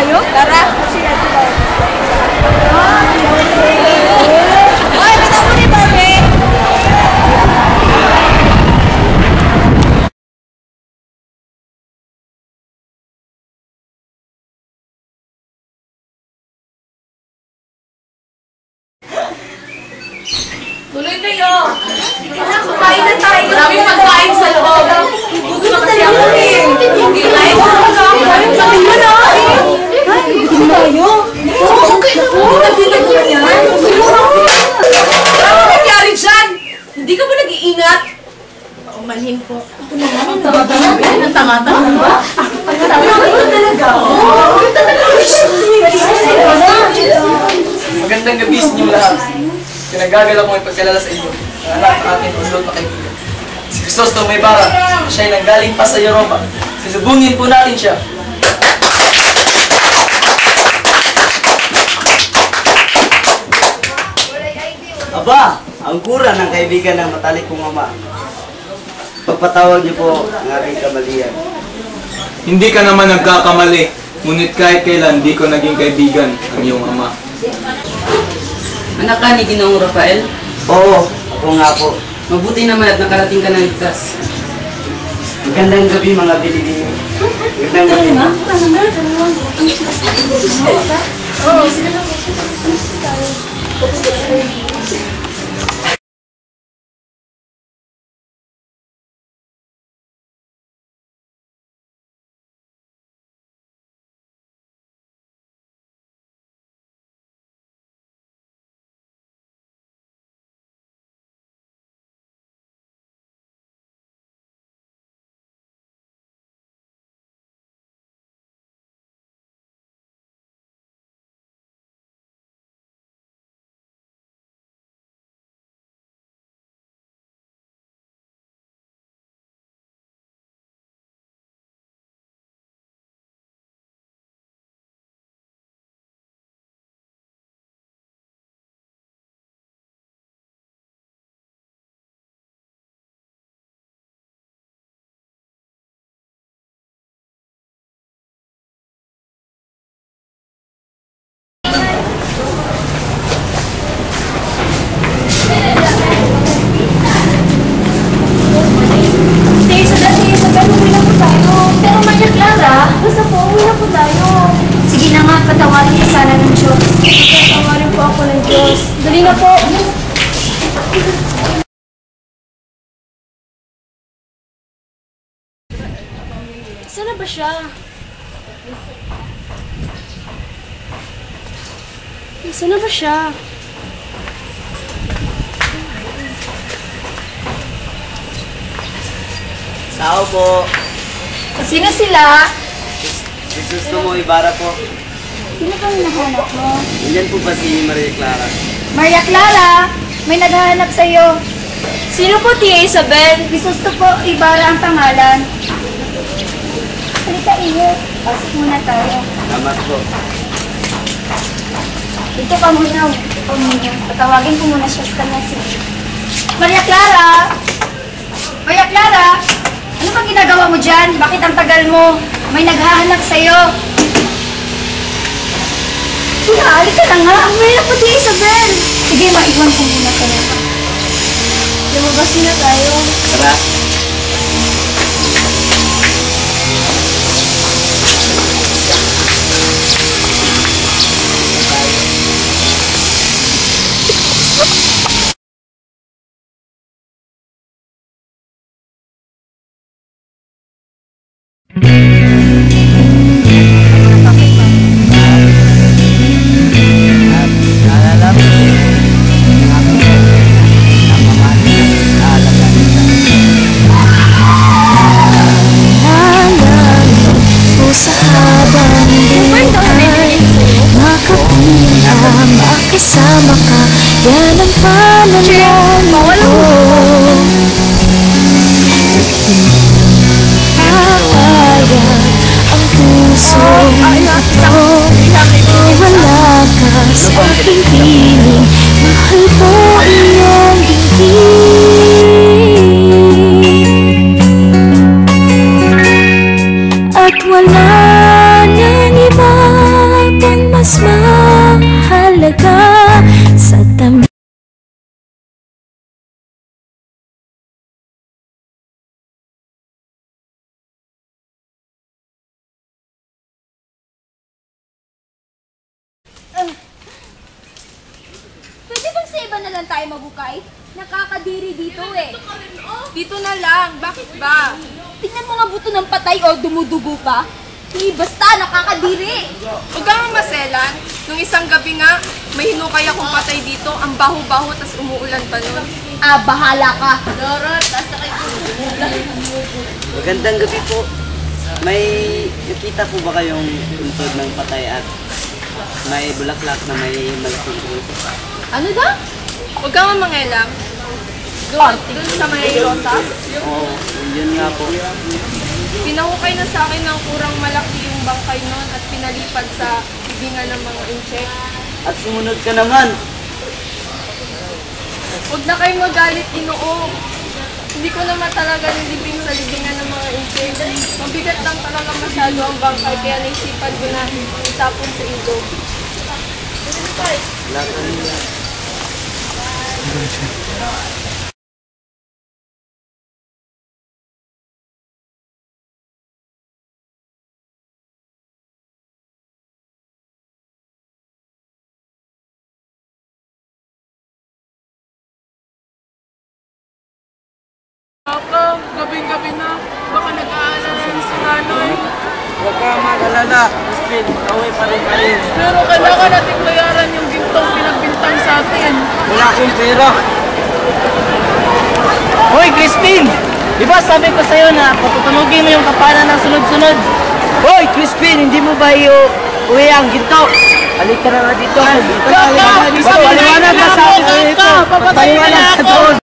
tayo? Tara! Ay, bitaw mo ni Barbie! Tuloy kayo! Kumain na tayo! Maraming pagkain sa loob! Buto na kasi ako eh! Hindi tayo sa pagkain! Bakit mo na? Gusto tayo? Okay na po! Nagdilag mo yan! Ano nangyari dyan? Hindi ka ba nag-iingat? Umanhin po. Ako na nga, ang tama-tama. Ang tama-tama ba? Ang talaga? Oo! Magandang gabi sa inyo lahat. Pinagagal ako ipagkalala sa inyo. Ang anak ng aking ulot na kaibigan. Si Crisostomo Ibarra, siya ay nanggaling pa sa Europa. Silubungin po natin siya. Aba, ang kura ng kaibigan ng matalik kong ama. Pagpatawag niyo po ang aking kamalian. Hindi ka naman nagkakamali, ngunit kahit kailan di ko naging kaibigan ang iyong ama. Anak ka ni Ginoong Rafael? Oo, ako nga po. Mabuti naman at nakarating ka ng ligtas. Magandang gabi mga bilibili. Magandang gabi. Sige na nga, patawarin niya sana ng Diyos. Patawarin po ako ng Diyos. Dali na po. Saan na ba siya? Saan na ba siya? Tao po. Sino sila? Crisostomo Ibarra po. Sino kang hinahanap mo? Nandyan po ba si Maria Clara? Maria Clara, may naghahanap sa'yo. Sino po, Tia Isabel? Crisostomo Ibarra ang pangalan. Halika, Iyo. Pasok muna tayo. Salamat po. Dito ka muna. Dito ka muna. Patawagin ko muna siya sa kanya si Maria Clara! Maria Clara! Ano bang ginagawa mo dyan? Bakit ang tagal mo? May naghahanap sa'yo. Halika ka na nga. Mayroon po, Tia Isabel. Sige, maiwan ko muna ka na. Lumabas na tayo. Tara. Makasama ka, yan ang panalangin ko. Papayag ang puso ito. Wala ka sa aking piling, mahal ko iyong dinggin. At wala nang iba lang tayo mabukay? Nakakadiri dito eh. Dito na lang. Bakit ba? Tingnan mo nga buto ng patay o dumudugo pa. Basta nakakadiri. Huwag kang maselan. Nung isang gabi nga, may hinukay akong patay dito. Ang baho-baho, tas umuulan pa nun. Bahala ka. Dorot, tas na kayo. Magandang gabi po. May nakita po ba kayong untod ng patay at may bulaklak na may malaking ulo? Ano daw? Huwag kang mangelam. Doon sa may rosas. Oo, yun nga po. Pinahukay na sa akin ng kurang malaki yung bangkay nun at pinalipad sa ibingan ng mga insek. At sumunod ka naman. Huwag na kayong magalit, Inoo. Hindi ko naman talaga nilibing sa libingan ng mga insek. Mabigat lang talaga masyado ang bangkay kaya naisipan ko na itapon sa ilog. Wala ka nila. Papa, gabing-gabi na. Baka nag-aalala na si nanay. Huwag ka mag-alala. Crispin, away pa rin kayo. Pero kailangan natin bayaran yung gintong pinagbintang sa atin. Wala akong pera. Hoy, Crispin! Di ba sabi ko sa'yo na patutunugin mo yung kapanan ng sunod-sunod? Hoy, Crispin, hindi mo ba uwi ang ginto? Halika na nga dito. Paliwanag ka sa akin dito. Papatayin na Paliwanag ka ako. doon.